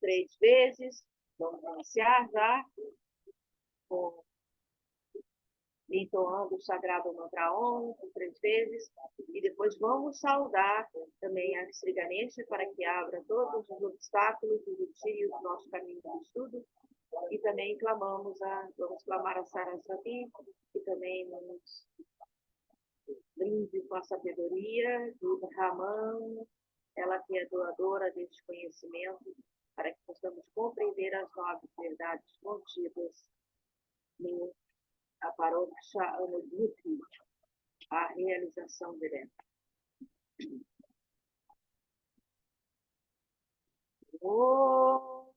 3 vezes. Vamos iniciar já com entoando o sagrado mantra Om por 3 vezes, e depois vamos saudar também a Sri Ganesha para que abra todos os obstáculos e retire o nosso caminho de estudo, e também vamos clamar a Saraswati, que também nos brinde com a sabedoria do Brahman, ela que é doadora deste conhecimento, para que possamos compreender as 9 verdades contidas no a Paroksha Anubhuti, a realização direta. Oh.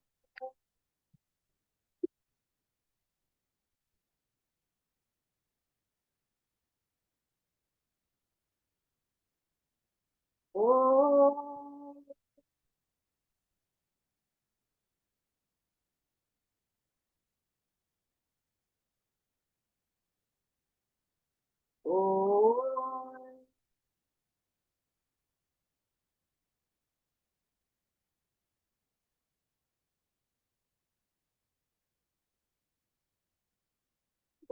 Oh. Oh.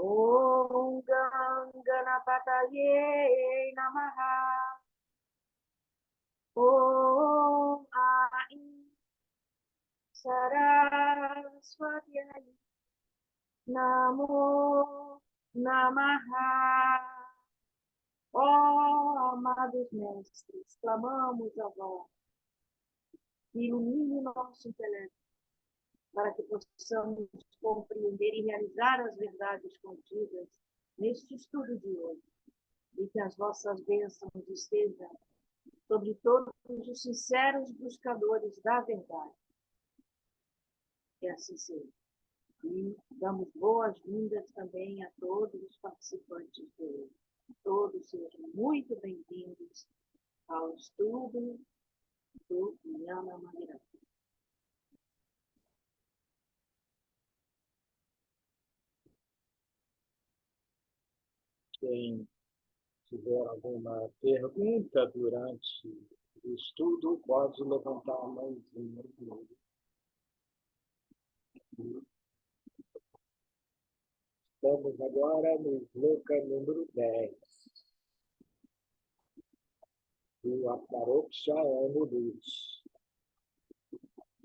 Om Ganapataye Namaha. Om Aim Saraswati Namo Namaha. Ó amados mestres, clamamos a vós, ilumine nosso intelecto, para que possamos compreender e realizar as verdades contidas neste estudo de hoje, e que as vossas bênçãos estejam sobre todos os sinceros buscadores da verdade. Que assim seja. E damos boas-vindas também a todos os participantes de hoje. Todos sejam muito bem-vindos ao estudo do Jnana Mandira. Quem tiver alguma pergunta durante o estudo, pode levantar a mãozinha. Estamos agora no sloka número 10. Do Aparoksha Anubhuti,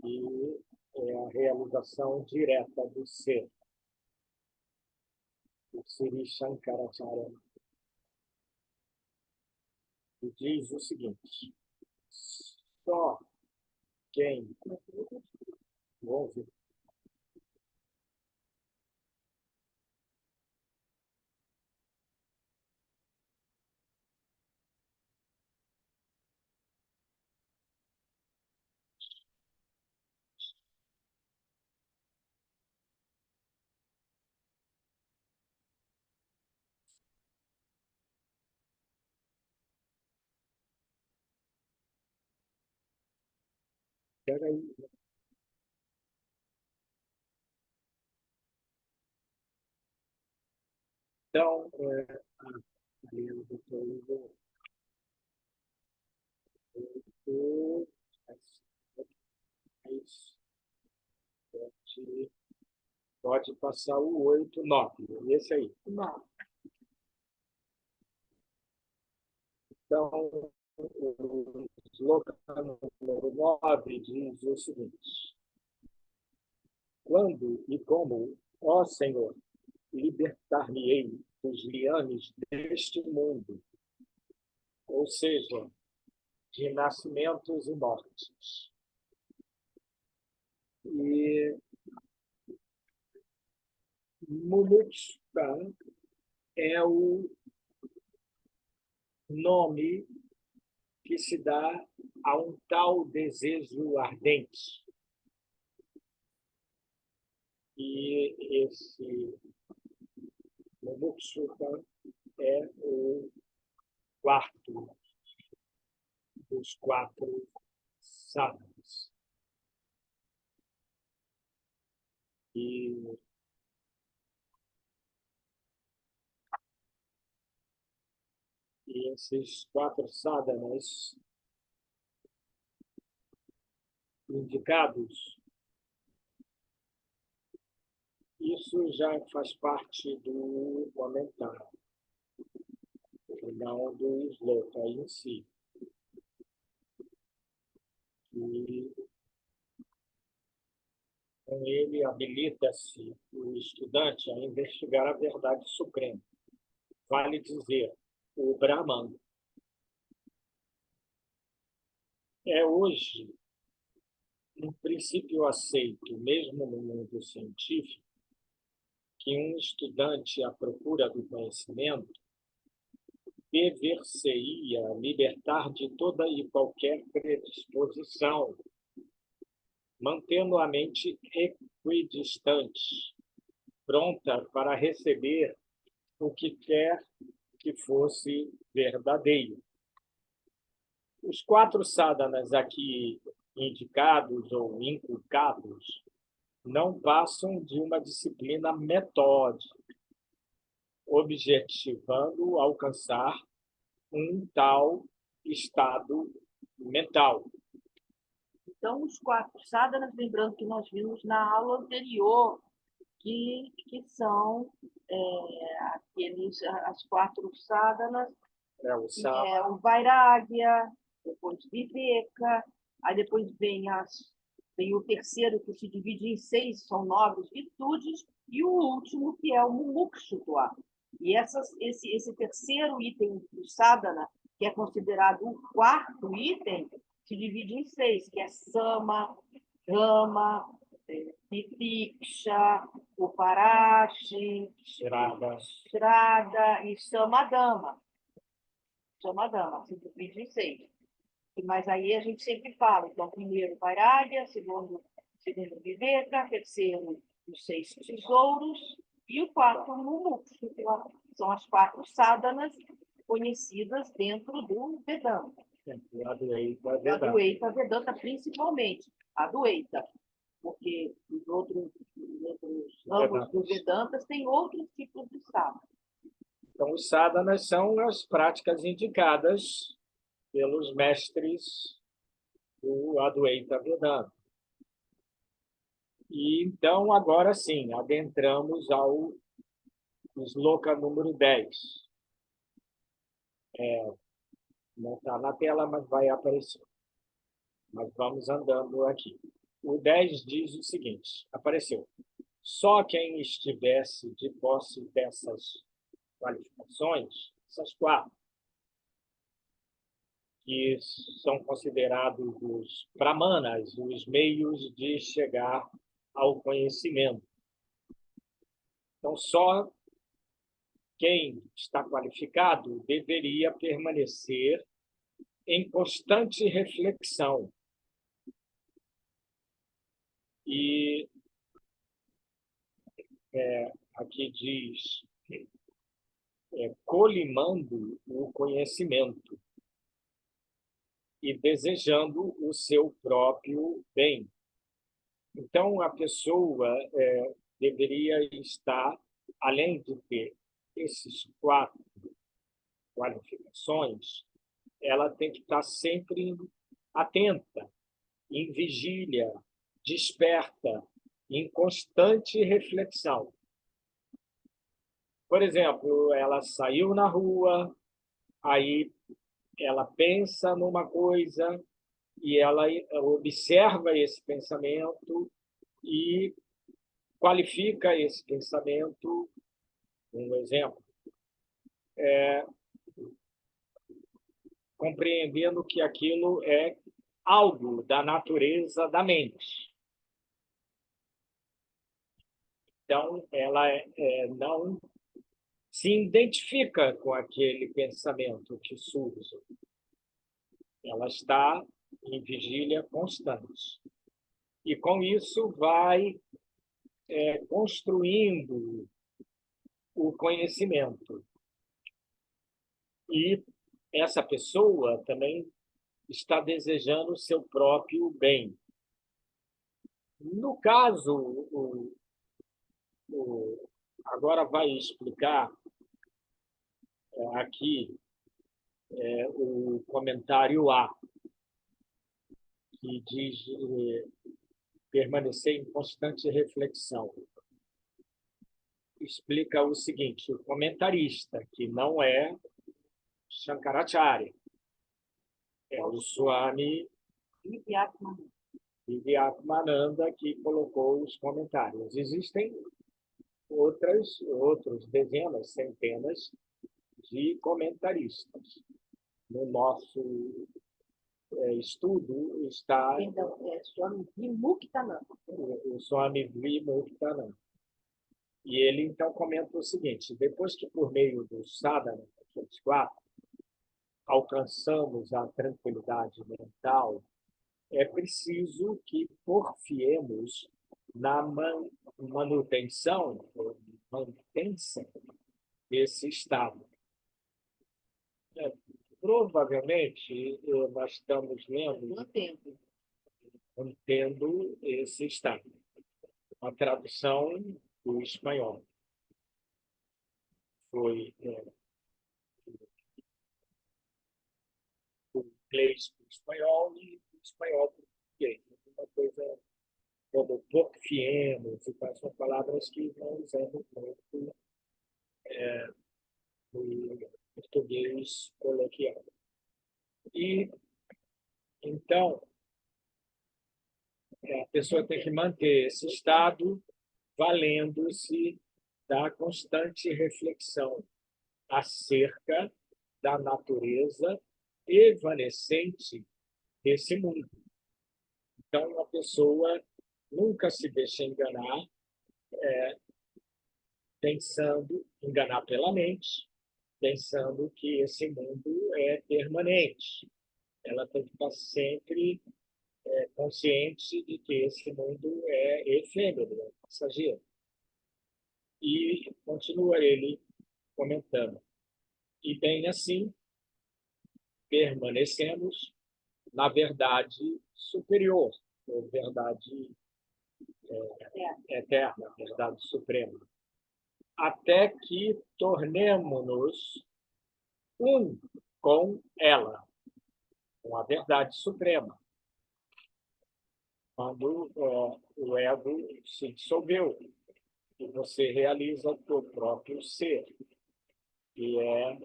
que é a realização direta do ser, o Sri Shankaracharya. E diz o seguinte: só quem ouve Peraí. Então, ali eu estou indo 7, pode passar o 8, 9. Esse aí. 9. Então, o sloka número 9 diz o seguinte: quando e como, ó Senhor, libertar-me-ei dos liames deste mundo, ou seja, de nascimentos e mortes. E Mumuksha é o nome que se dá a um tal desejo ardente. E esse Mumuksha é o quarto dos 4 sadhanas. E esses 4 sadhanas indicados Isso já faz parte do comentário, não do sloka em si. E com ele habilita-se o estudante a investigar a verdade suprema, vale dizer, o Brahman. É hoje um princípio aceito, mesmo no mundo científico, que um estudante à procura do conhecimento dever-se-ia libertar de toda e qualquer predisposição, mantendo a mente equidistante, pronta para receber o que quer que fosse verdadeiro. Os 4 sadhanas aqui indicados ou inculcados não passam de uma disciplina metódica, objetivando alcançar um tal estado mental. Então, os 4 sadhanas, lembrando que nós vimos na aula anterior, que são as 4 sadhanas, o Vairagya, depois Viveka, aí depois vem o terceiro, que se divide em 6, são 9 virtudes, e o último, que é o Mumukshutva. E esse terceiro item do sadhana, que é considerado o 4º item, se divide em 6, que é Sama, Rama, Titiksha, Uparashi, Shraddha e Samadama. Samadama, se divide em 6. Mas aí a gente sempre fala, então, primeiro Vairagya, segundo Viveka, terceiro os 6 tesouros, e o 4º Mumuksha. São as 4 sadhanas conhecidas dentro do Vedanta. A Advaita Vedanta, principalmente. A Advaita, porque os outros ramos dos Vedantas têm outros tipos de sadhana. Então, os sadhanas são as práticas indicadas pelos mestres do Advaita Vedanta. E então, agora sim, adentramos ao sloka número 10. Não está na tela, mas vai aparecer. Mas vamos andando aqui. O 10 diz o seguinte, apareceu. Só quem estivesse de posse dessas qualificações, essas 4, que são considerados os brahmanas, os meios de chegar ao conhecimento. Então, só quem está qualificado deveria permanecer em constante reflexão. E aqui diz, colimando o conhecimento e desejando o seu próprio bem. Então, a pessoa deveria estar, além de ter esses 4 qualificações, ela tem que estar sempre atenta, em vigília, desperta, em constante reflexão. Por exemplo, ela saiu na rua, aí ela pensa numa coisa e ela observa esse pensamento e qualifica esse pensamento. Um exemplo, compreendendo que aquilo é algo da natureza da mente. Então, ela não se identifica com aquele pensamento que surge. Ela está em vigília constante. E, com isso, vai construindo o conhecimento. E essa pessoa também está desejando o seu próprio bem. No caso, agora vai explicar aqui o comentário A, que diz permanecer em constante reflexão. explica o seguinte: o comentarista, que não é Shankaracharya, é o Swami Vivekananda que colocou os comentários. Existem outros dezenas, centenas de comentaristas. No nosso estudo está Swami Vimuktananda. o Swami Vimuktananda. E ele, então, comenta o seguinte: depois que, por meio do sadhana, aqueles quatro, alcançamos a tranquilidade mental, é preciso que porfiemos na manutenção desse estado. Provavelmente, nós estamos lendo mantendo esse estado. A tradução do espanhol foi do inglês para o espanhol e do espanhol para o português. Uma coisa como porfiemos, e quais são palavras que não usamos muito no português coloquial. E, então, a pessoa tem que manter esse estado valendo-se da constante reflexão acerca da natureza evanescente desse mundo. Então, a pessoa nunca se deixa enganar, enganar pela mente, pensando que esse mundo é permanente. Ela tem que estar sempre consciente de que esse mundo é efêmero, é passageiro. E continua ele comentando: e bem assim, permanecemos na verdade superior, ou verdade eterna, verdade suprema, até que tornemo-nos um com ela, com a verdade suprema. Quando o ego se dissolveu e você realiza o seu próprio ser, que é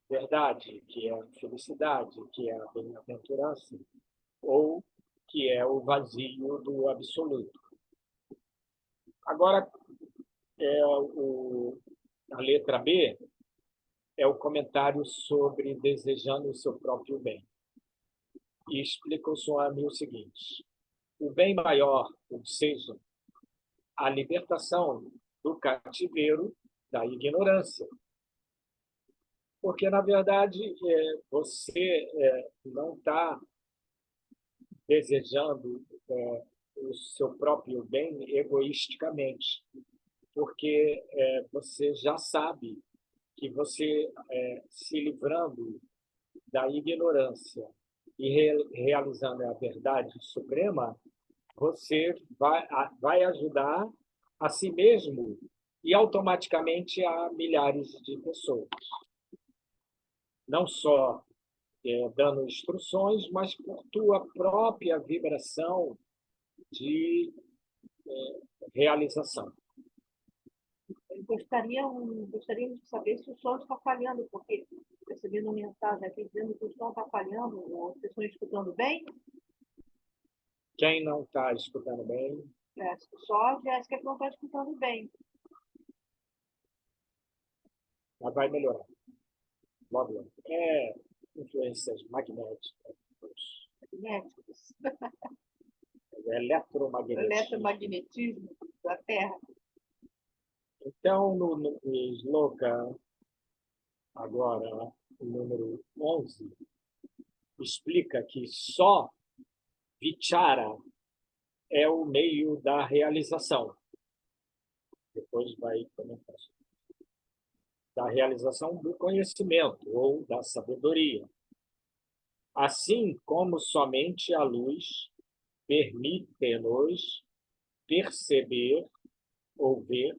verdade, que é a felicidade, que é a bem-aventurança, ou que é o vazio do absoluto. Agora, a letra B é o comentário sobre desejando o seu próprio bem. E explica o Swami o seguinte: o bem maior, ou seja, a libertação do cativeiro da ignorância. Porque, na verdade, você não está desejando o seu próprio bem egoisticamente, porque você já sabe que você, se livrando da ignorância e realizando a verdade suprema, você vai ajudar a si mesmo e automaticamente a milhares de pessoas. Não só dando instruções, mas por tua própria vibração de realização. Gostaríamos de saber se o som está falhando, porque recebendo uma mensagem aqui dizendo que o som está falhando. Vocês estão escutando bem? Quem não está escutando bem? Só a Jéssica que não está escutando bem. Mas vai melhorar. Logo. Influências magnéticas. Magnéticos. Eletromagnetismo da Terra. Então, no sloka, agora, o número 11, explica que só vichara é o meio da realização. Depois vai comentar. Da realização do conhecimento ou da sabedoria. Assim como somente a luz permite-nos perceber ou ver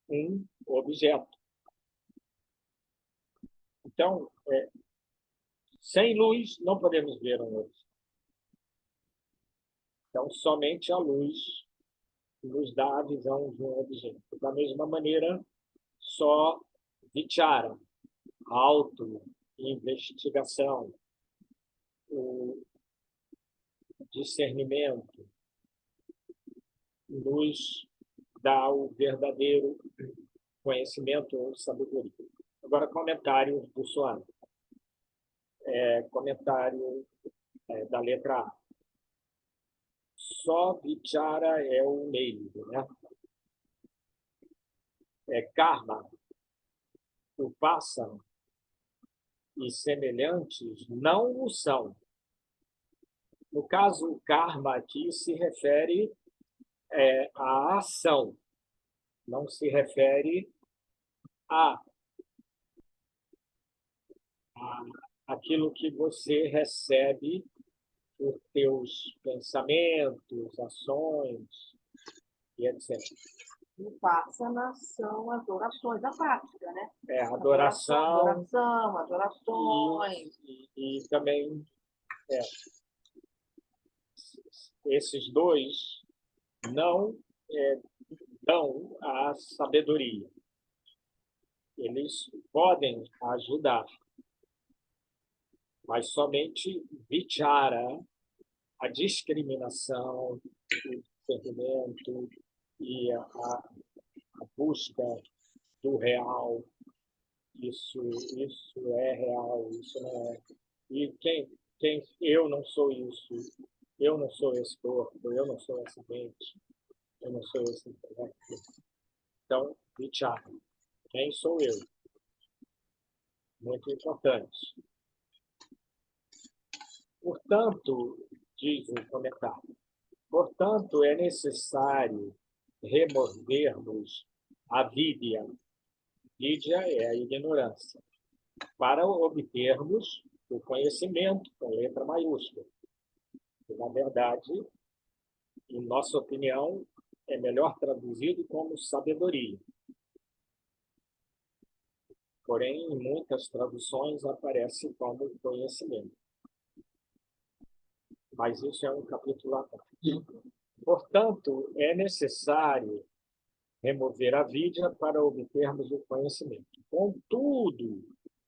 um objeto. Então, sem luz, não podemos ver um objeto. Então, somente a luz nos dá a visão de um objeto. Da mesma maneira, só vichara, auto-investigação, o discernimento, nos dá o verdadeiro conhecimento ou sabedoria. Agora, comentário do Suana. Comentário da letra A. Só vichara é o meio, né? Karma, upasana e semelhantes não o são. No caso, o karma aqui se refere à ação, não se refere a aquilo que você recebe por teus pensamentos, ações e etc. Vipassana são as orações da prática, né? Adoração, adorações. E também esses dois não dão a sabedoria. Eles podem ajudar, mas somente vichara, a discriminação, o discernimento e a busca do real, isso é real, isso não é. E eu não sou isso, eu não sou esse corpo, eu não sou esse dente, eu não sou esse intelecto. Então, vichara, quem sou eu? Muito importante. Portanto, diz o comentário, portanto, é necessário removermos a vidya. Vidya é a ignorância, para obtermos o conhecimento, com letra maiúscula. E, na verdade, em nossa opinião, é melhor traduzido como sabedoria. Porém, em muitas traduções aparece como conhecimento. Mas isso é um capítulo à parte. Portanto, é necessário remover a vidya para obtermos o conhecimento. Contudo,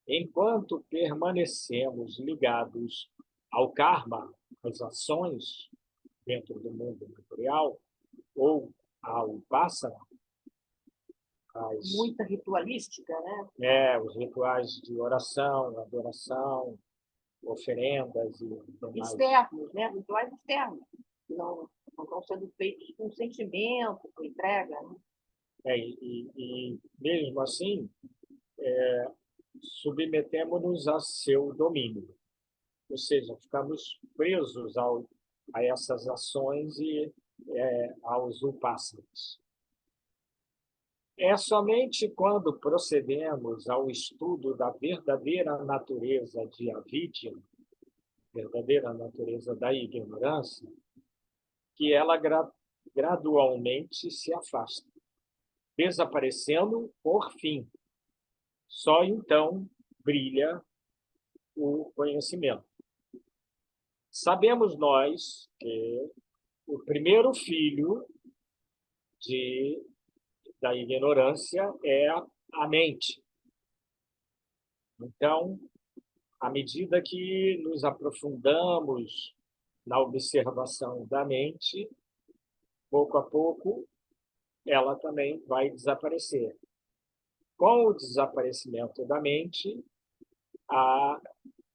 enquanto permanecemos ligados ao karma, às ações dentro do mundo material, ou ao upasana, muita ritualística, né? Os rituais de oração, adoração, oferendas e demais. Externos, né? Rituais externos, que não estão sendo feitos com sentimento, com entrega. Né? E mesmo assim, submetemos-nos a seu domínio. Ou seja, ficamos presos a essas ações e aos upasanas. É somente quando procedemos ao estudo da verdadeira natureza de avidya, verdadeira natureza da ignorância, que ela gradualmente se afasta, desaparecendo por fim. Só então brilha o conhecimento. Sabemos nós que o primeiro filho da ignorância é a mente. Então, à medida que nos aprofundamos na observação da mente, pouco a pouco, ela também vai desaparecer. Com o desaparecimento da mente, a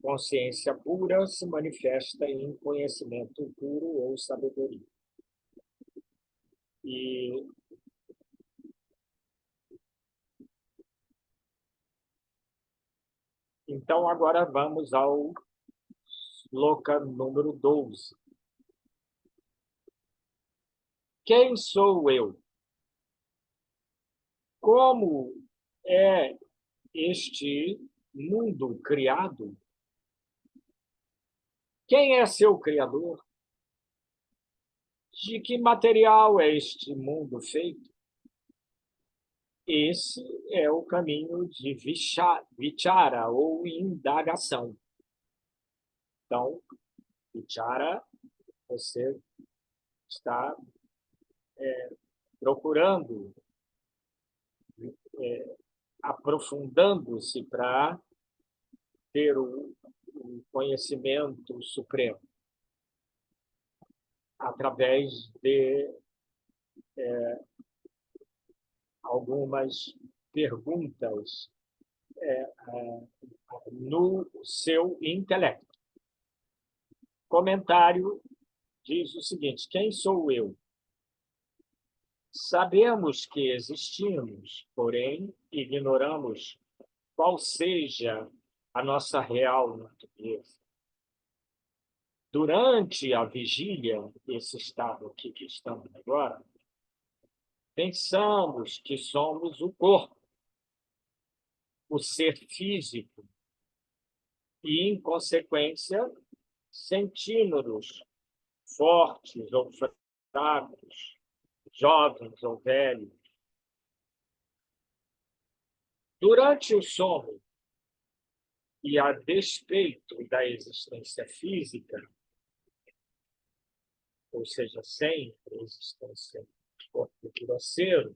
consciência pura se manifesta em conhecimento puro ou sabedoria. E então, agora vamos ao sloka número 12. Quem sou eu? Como é este mundo criado? Quem é seu criador? De que material é este mundo feito? Esse é o caminho de vichara, ou indagação. Então, vichara, você está procurando aprofundando-se para ter o conhecimento supremo, através de algumas perguntas no seu intelecto. Comentário diz o seguinte: quem sou eu? Sabemos que existimos, porém ignoramos qual seja a nossa real natureza. Durante a vigília, esse estado aqui que estamos agora, pensamos que somos o corpo, o ser físico, e, em consequência, sentimos-nos fortes ou fracos, jovens ou velhos. Durante o sono, e a despeito da existência física, ou seja, sem a existência do corpo grosseiro,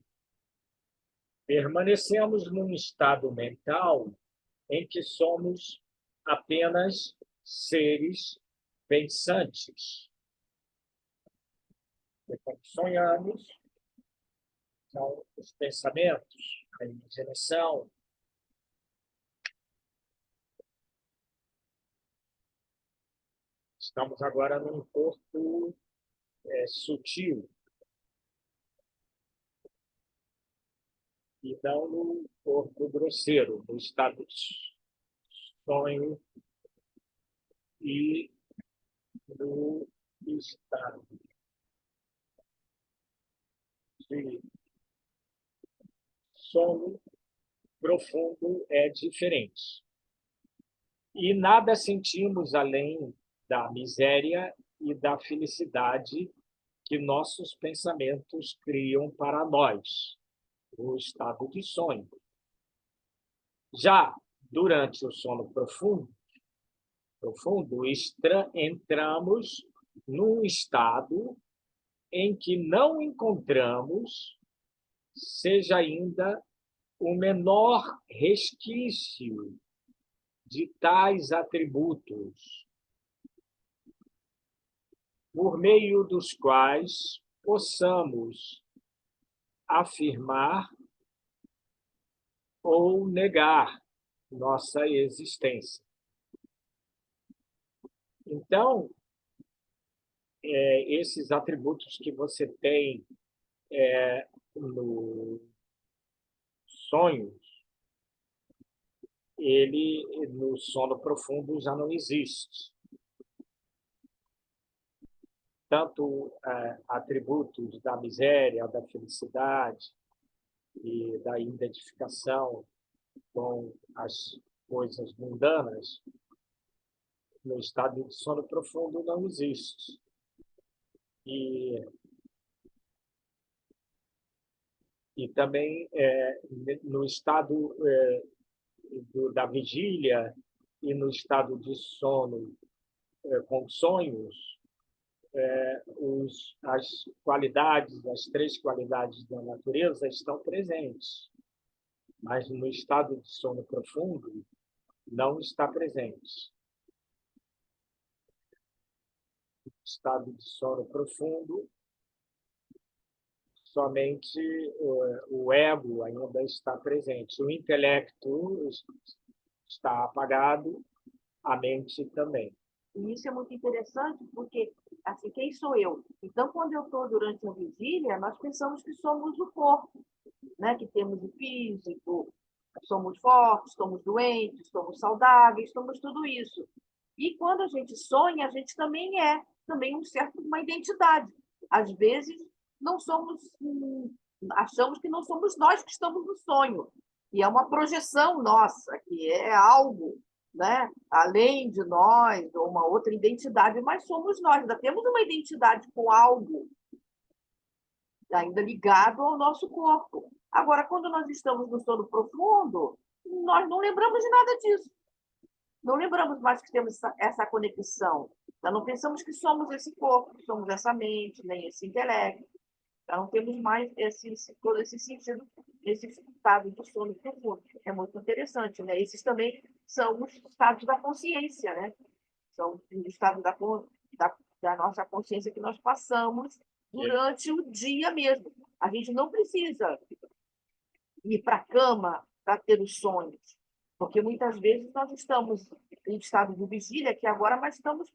permanecemos num estado mental em que somos apenas seres pensantes. E quando sonhamos, são os pensamentos, a imaginação. Estamos agora num corpo sutil, e não no corpo grosseiro, no estado de sonho e no estado de sono profundo é diferente. E nada sentimos além da miséria e da felicidade que nossos pensamentos criam para nós, no estado de sonho. Já durante o sono profundo, entramos num estado em que não encontramos, seja ainda o menor resquício de tais atributos, por meio dos quais possamos afirmar ou negar nossa existência. Então, esses atributos que você tem no sonho, ele no sono profundo já não existe. Tanto atributos da miséria, da felicidade e da identificação com as coisas mundanas, no estado de sono profundo não existe. E também no estado da vigília e no estado de sono com sonhos, as três qualidades da natureza estão presentes, mas no estado de sono profundo não está presente. No estado de sono profundo, somente o ego ainda está presente. O intelecto está apagado, a mente também. E isso é muito interessante, porque, assim, quem sou eu? Então, quando eu estou durante a vigília, nós pensamos que somos o corpo, né? Que temos o físico, somos fortes, somos doentes, somos saudáveis, somos tudo isso. E quando a gente sonha, a gente também também uma identidade. Às vezes, não somos, achamos que não somos nós que estamos no sonho, e é uma projeção nossa, que é algo, né, além de nós, ou uma outra identidade, mas somos nós, ainda temos uma identidade com algo ainda ligado ao nosso corpo. Agora, quando nós estamos no sono profundo, nós não lembramos de nada disso. Não lembramos mais que temos essa conexão. Já não pensamos que somos esse corpo, que somos essa mente, nem esse intelecto. Já não temos mais todo esse sentido nesse estado de sono profundo. É muito interessante, né? Esses também são os estados da consciência, né? São os estados da nossa consciência que nós passamos durante o dia mesmo. A gente não precisa ir para a cama para ter os sonhos, porque muitas vezes nós estamos em estado de vigília aqui agora, mas estamos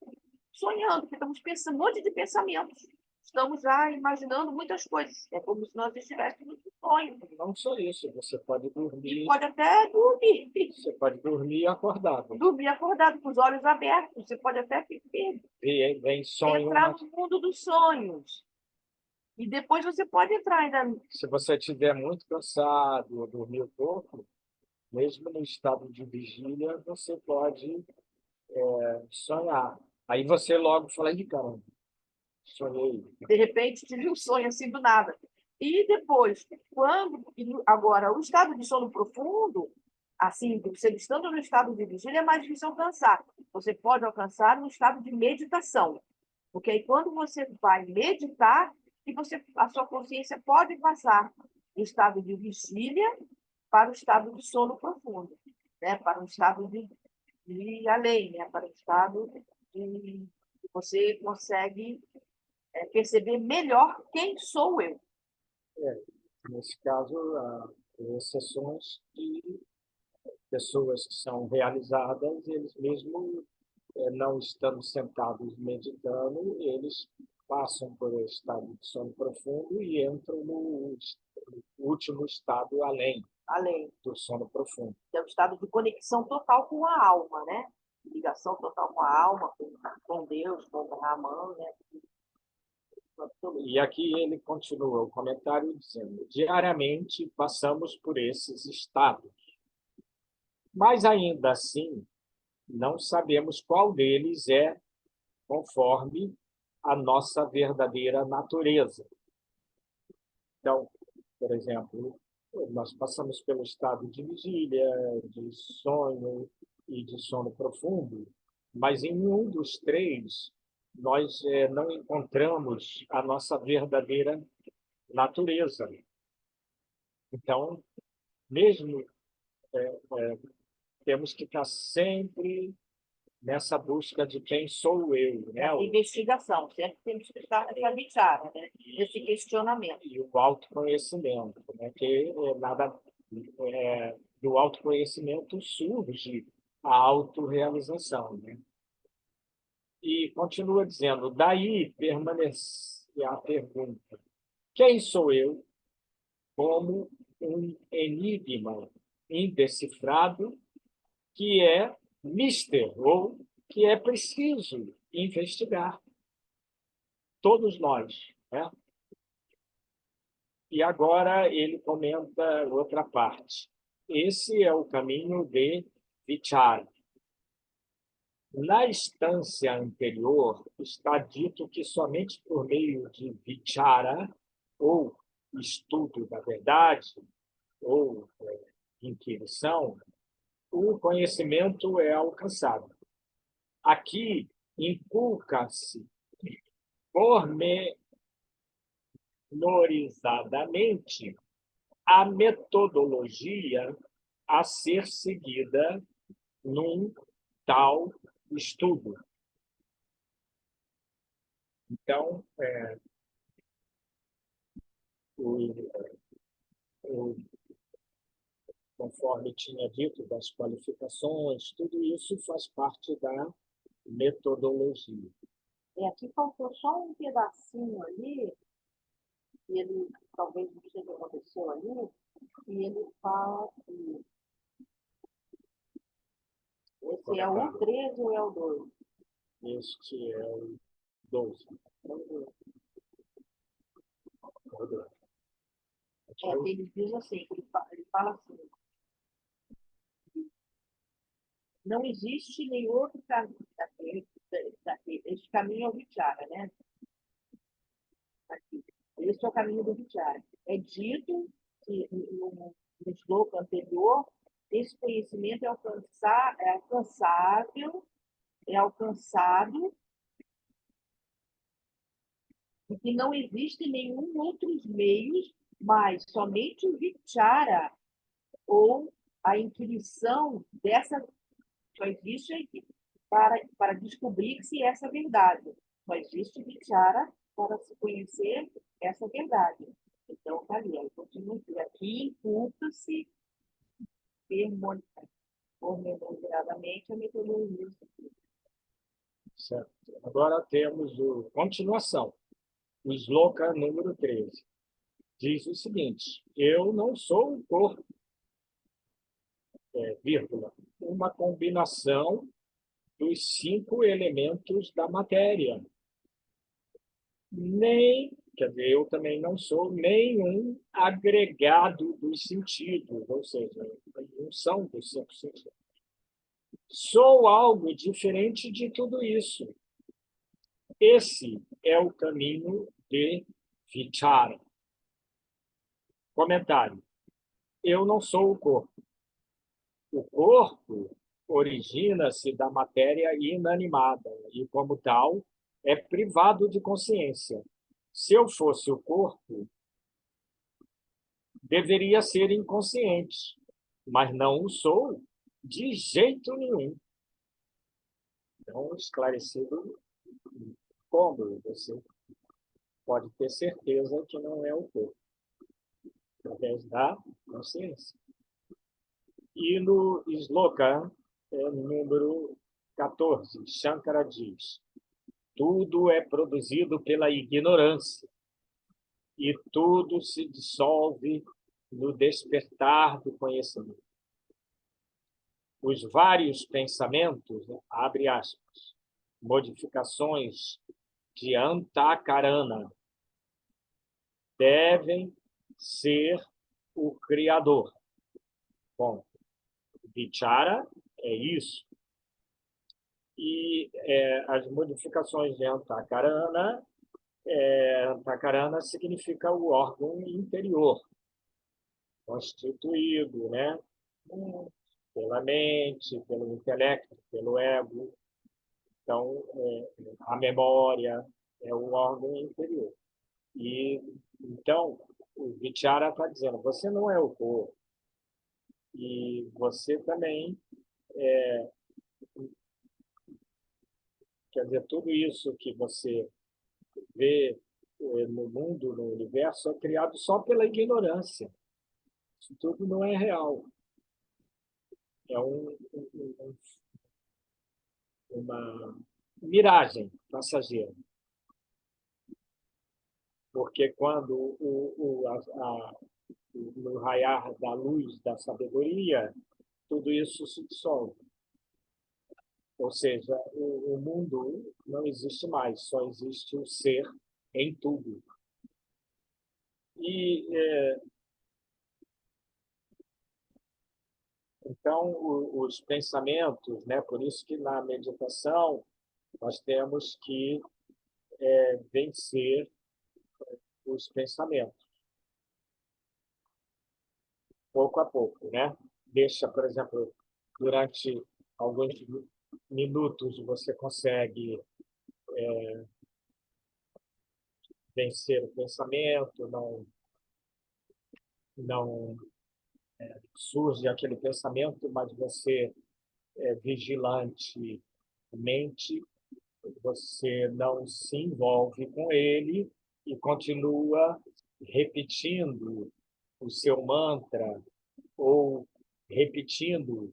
sonhando, porque estamos pensando um monte de pensamentos. Estamos já imaginando muitas coisas. É como se nós estivéssemos em sonho. Não só isso, você pode E dormir, pode até dormir. você pode dormir acordado. Dormir acordado, com os olhos abertos. Você pode até Vem sonho, entrar no mundo dos sonhos. E depois você pode entrar ainda. se você estiver muito cansado ou dormir pouco, mesmo no estado de vigília, você pode sonhar. Aí você logo fala, ih, caramba, sonhei. De repente, tive um sonho assim do nada. E depois, agora, o estado de sono profundo, assim, você estando no estado de vigília, é mais difícil alcançar. Você pode alcançar no estado de meditação. Porque aí, quando você vai meditar, a sua consciência pode passar do estado de vigília para o estado de sono profundo, né? Para um estado de além, né? Para o estado de você consegue perceber melhor quem sou eu. Nesse caso, há exceções de pessoas que são realizadas, eles mesmo não estando sentados meditando, eles passam por um estado de sono profundo e entram no último estado além Além, do sono profundo. que é o estado de conexão total com a alma, né? Ligação total com a alma, com Deus, com o Brahman, né? E aqui ele continua o comentário dizendo: diariamente passamos por esses estados, mas ainda assim não sabemos qual deles é conforme a nossa verdadeira natureza. Então, por exemplo, nós passamos pelo estado de vigília, de sonho e de sono profundo, mas em um dos três nós não encontramos a nossa verdadeira natureza. Então, mesmo temos que estar sempre nessa busca de quem sou eu, né? Essa investigação, sempre temos que estar nessa bichara, né? Esse questionamento. E o autoconhecimento, né? Que do autoconhecimento surge a autorrealização, né? E continua dizendo, daí permanece a pergunta: quem sou eu como um enigma indecifrado que é mister, ou que é preciso investigar, todos nós, né? E agora ele comenta outra parte. Esse é o caminho de Vichara. Na instância anterior, está dito que somente por meio de Vichara, ou estudo da verdade, ou inquirição, o conhecimento é alcançado. Aqui inculca-se pormenorizadamente a metodologia a ser seguida num tal estudo. Então, conforme tinha dito, das qualificações, tudo isso faz parte da metodologia. Aqui faltou só um pedacinho ali, e ele talvez não sei o que aconteceu ali, e ele fala que esse é o 13 ou é o 2? Este é o 12. Ele diz assim, ele fala assim, não existe nenhum outro caminho, esse caminho é o Vichara, né? Aqui. Esse é o caminho do Vichara. É dito que no sloka anterior, esse conhecimento é alcançado e que não existe nenhum outros meios mas somente o vichara, ou a intuição dessa, só existe para descobrir se essa é verdade. Só existe vichara para se conhecer essa verdade. Então, está ali, continua aqui, inculca-se pormenorizadamente a metodologia. Certo. Agora temos a continuação, o sloka número 13. Diz o seguinte: eu não sou o corpo, vírgula, uma combinação dos 5 elementos da matéria. Nem, quer dizer, eu também não sou nenhum agregado dos sentidos, ou seja, a junção dos 5 sentidos. Sou algo diferente de tudo isso. Esse é o caminho de Vichara. Comentário. Eu não sou o corpo. O corpo origina-se da matéria inanimada e, como tal, é privado de consciência. Se eu fosse o corpo, deveria ser inconsciente, mas não o sou de jeito nenhum. Então, esclarecido como você pode ter certeza que não é o corpo, através da consciência. E no sloka número 14, Shankara diz: tudo é produzido pela ignorância e tudo se dissolve no despertar do conhecimento. Os vários pensamentos, abre aspas, modificações de antakarana, devem ser o Criador. Bom, Vichara é isso. E as modificações de antakarana, antakarana significa o órgão interior, constituído, né? Pela mente, pelo intelecto, pelo ego. Então, a memória é o órgão interior. E, então, o Vichara está dizendo, você não é o corpo. E você também, quer dizer, tudo isso que você vê no mundo, no universo, é criado só pela ignorância. Isso tudo não é real. É uma miragem passageira. Porque quando no raiar da luz da sabedoria, tudo isso se dissolve. Ou seja, o mundo não existe mais, só existe o ser em tudo. E, então, os pensamentos, né? Por isso que na meditação nós temos que vencer os pensamentos, pouco a pouco, né? Deixa, por exemplo, durante alguns minutos você consegue vencer o pensamento, não surge aquele pensamento, mas você é vigilante, mente, você não se envolve com ele e continua repetindo o seu mantra ou repetindo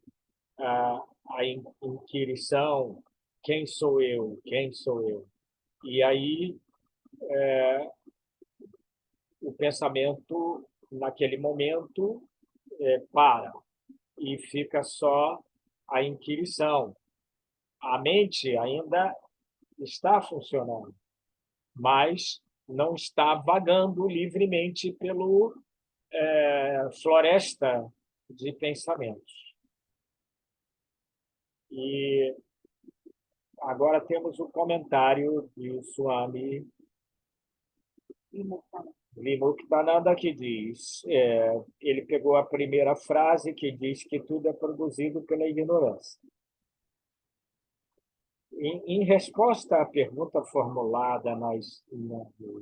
a inquirição, quem sou eu? Quem sou eu? E aí o pensamento, naquele momento, para e fica só a inquirição. A mente ainda está funcionando, mas não está vagando livremente pelo floresta de pensamentos. E agora temos o comentário de Swami Vimuktananda, que diz, ele pegou a primeira frase que diz que tudo é produzido pela ignorância. Em resposta à pergunta formulada no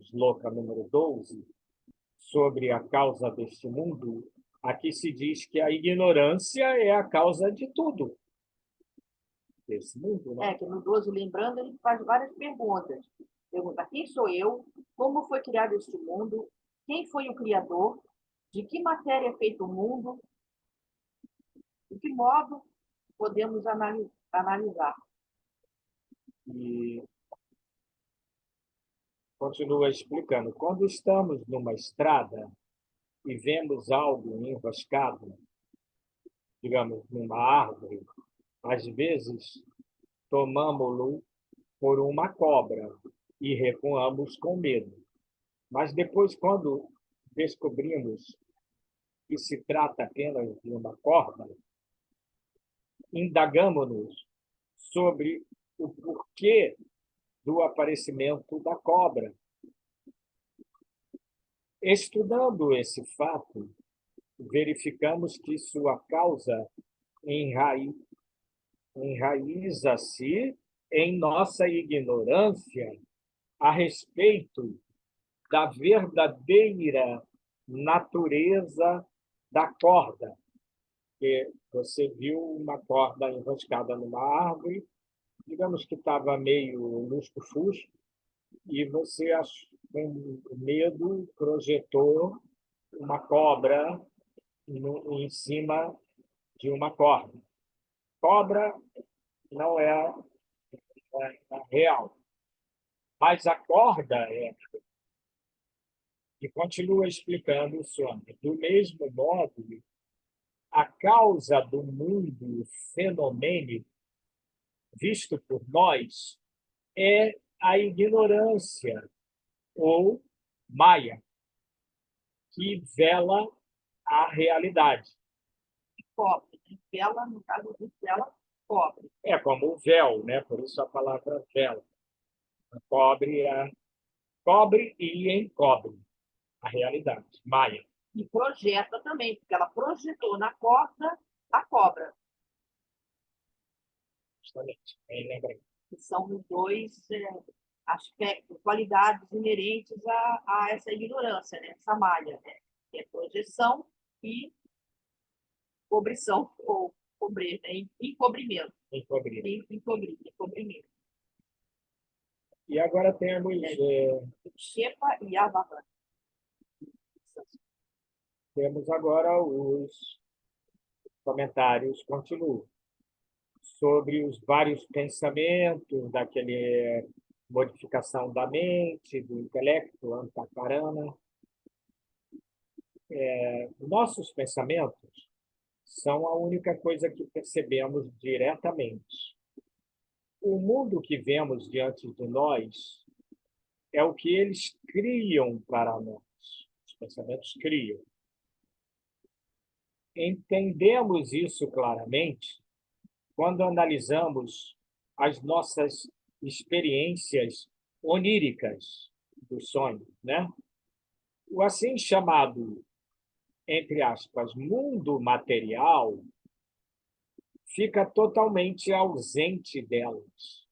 sloka número 12, sobre a causa deste mundo, aqui se diz que a ignorância é a causa de tudo desse mundo, né? Que no 12, lembrando, ele faz várias perguntas. Pergunta: quem sou eu? Como foi criado este mundo? Quem foi o Criador? De que matéria é feito o mundo? De que modo podemos analisar? E continua explicando. Quando estamos numa estrada e vemos algo enroscado, digamos, numa árvore, às vezes tomamos-lo por uma cobra e recuamos com medo. Mas depois, quando descobrimos que se trata apenas de uma corda, indagamos-nos sobre o porquê do aparecimento da cobra. Estudando esse fato, verificamos que sua causa enraiza-se em nossa ignorância a respeito da verdadeira natureza da corda. Que você viu uma corda enroscada numa árvore, digamos que estava meio lusco-fusco, e você, com medo, projetou uma cobra em cima de uma corda. Cobra não é real, mas a corda é. E continua explicando o Swami. Do mesmo modo, a causa do mundo fenomênico visto por nós é a ignorância, ou Maya, que vela a realidade. Cobre. Vela, no caso de vela, cobre. É como o véu, né? Por isso a palavra vela. Cobre e encobre a realidade, Maya. E projeta também, porque ela projetou na corda a cobra. Justamente, bem lembrei. Que são os dois aspectos, qualidades inerentes a essa ignorância, né? Essa malha, né? Que é projeção e cobrição, ou cobrir, né? Encobrimento. Encobrimento. E agora temos... Shepa e Avahan. Temos agora os comentários, continuam, sobre os vários pensamentos, daquele modificação da mente, do intelecto, antakarana. Nossos pensamentos são a única coisa que percebemos diretamente. O mundo que vemos diante de nós é o que eles criam para nós. Os pensamentos criam. Entendemos isso claramente quando analisamos as nossas experiências oníricas do sonho, né? O assim chamado, entre aspas, mundo material fica totalmente ausente delas.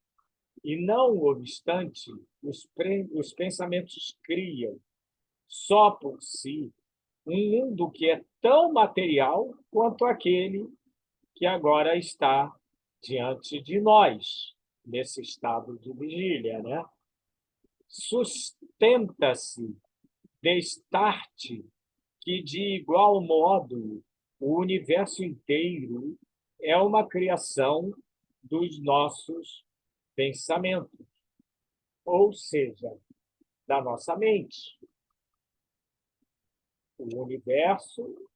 E, não obstante, os pensamentos criam, só por si, um mundo que é tão material quanto aquele que agora está diante de nós, nesse estado de vigília, né? Sustenta-se destarte que, de igual modo, o universo inteiro é uma criação dos nossos pensamentos, ou seja, da nossa mente. O universo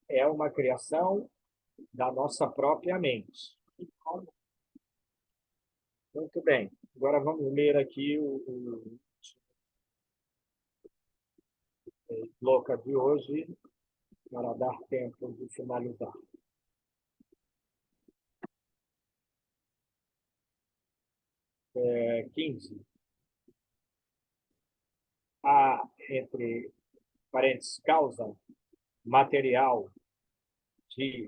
é uma criação da nossa própria mente. Muito bem. Agora vamos ler aqui o bloco de hoje, para dar tempo de finalizar. 15. Há, entre parênteses, causa material de,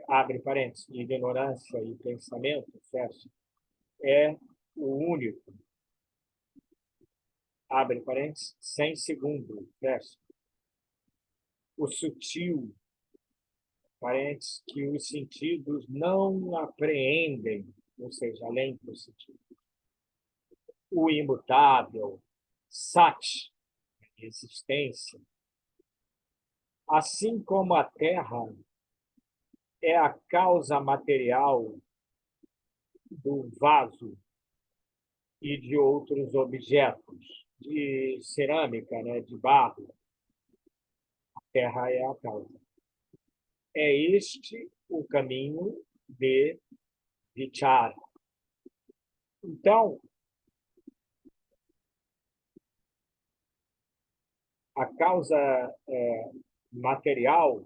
abre parênteses, ignorância e pensamento, fecha, é o único. abre parênteses, sem segundo, fecha. O sutil, parênteses, que os sentidos não apreendem, ou seja, além do sentido. O imutável, sat, existência. Assim como a Terra é a causa material do vaso e de outros objetos, de cerâmica, né, de barro, a Terra é a causa. É este o caminho de Vichara. Então, a causa material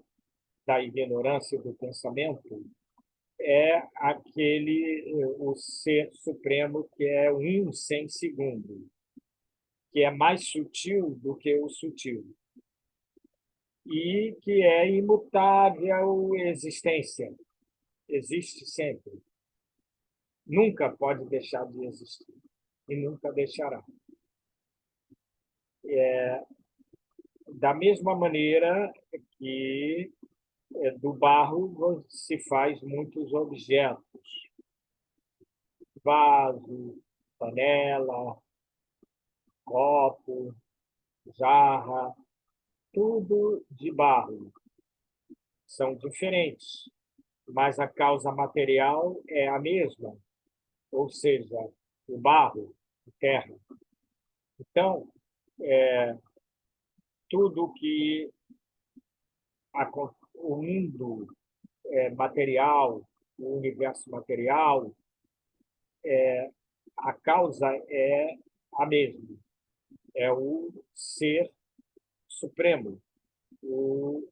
da ignorância do pensamento é o ser supremo que é um sem segundo, que é mais sutil do que o sutil e que é imutável existência, existe sempre, nunca pode deixar de existir e nunca deixará. Da mesma maneira que do barro se faz muitos objetos, vaso, panela, copo, jarra, tudo de barro. São diferentes, mas a causa material é a mesma, ou seja, o barro, a terra. Então, tudo que o mundo material, o universo material, a causa é a mesma. É o ser supremo, o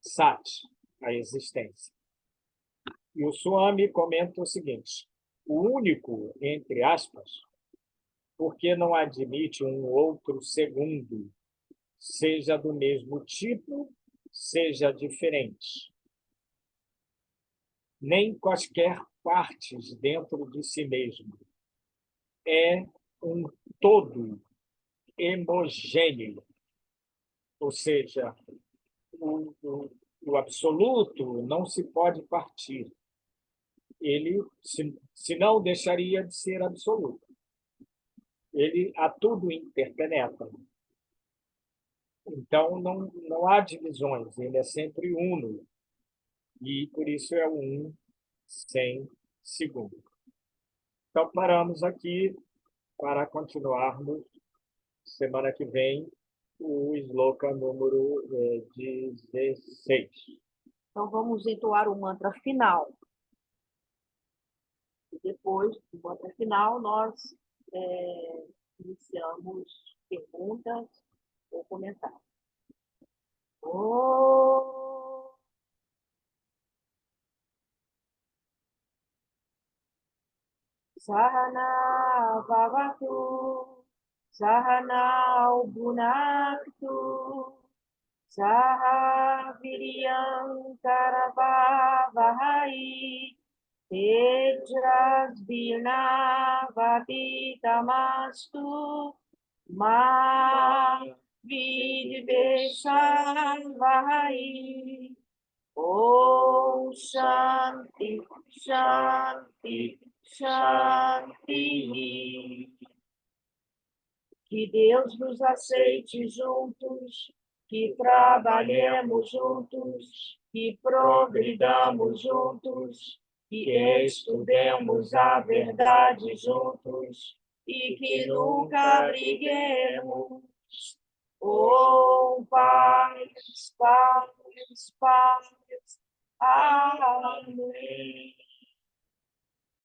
Sat, a existência. E o Swami comenta o seguinte: o único, entre aspas, porque não admite um outro segundo, seja do mesmo tipo, seja diferente, nem quaisquer partes dentro de si mesmo. É um todo homogêneo, ou seja, o absoluto não se pode partir. Ele, se não, deixaria de ser absoluto. Ele a tudo interpenetra. Então, não há divisões, ele é sempre uno. E por isso é um sem segundo. Então, paramos aqui para continuarmos semana que vem o sloka número 16. Então, vamos entoar o mantra final. E depois do mantra final, nós iniciamos perguntas ou comentários. Oh, Sahana Bhavatu, Sahana Bhunaktu, Saha Viryam Karavavahai, Tejasvinavaditamastu, Ma Vidveshavahai. Om Shanti, Shanti, Shanti. Que Deus nos aceite juntos, que trabalhemos juntos, que progridamos juntos, que estudemos a verdade juntos e que nunca briguemos. Paz, paz, paz. Amém.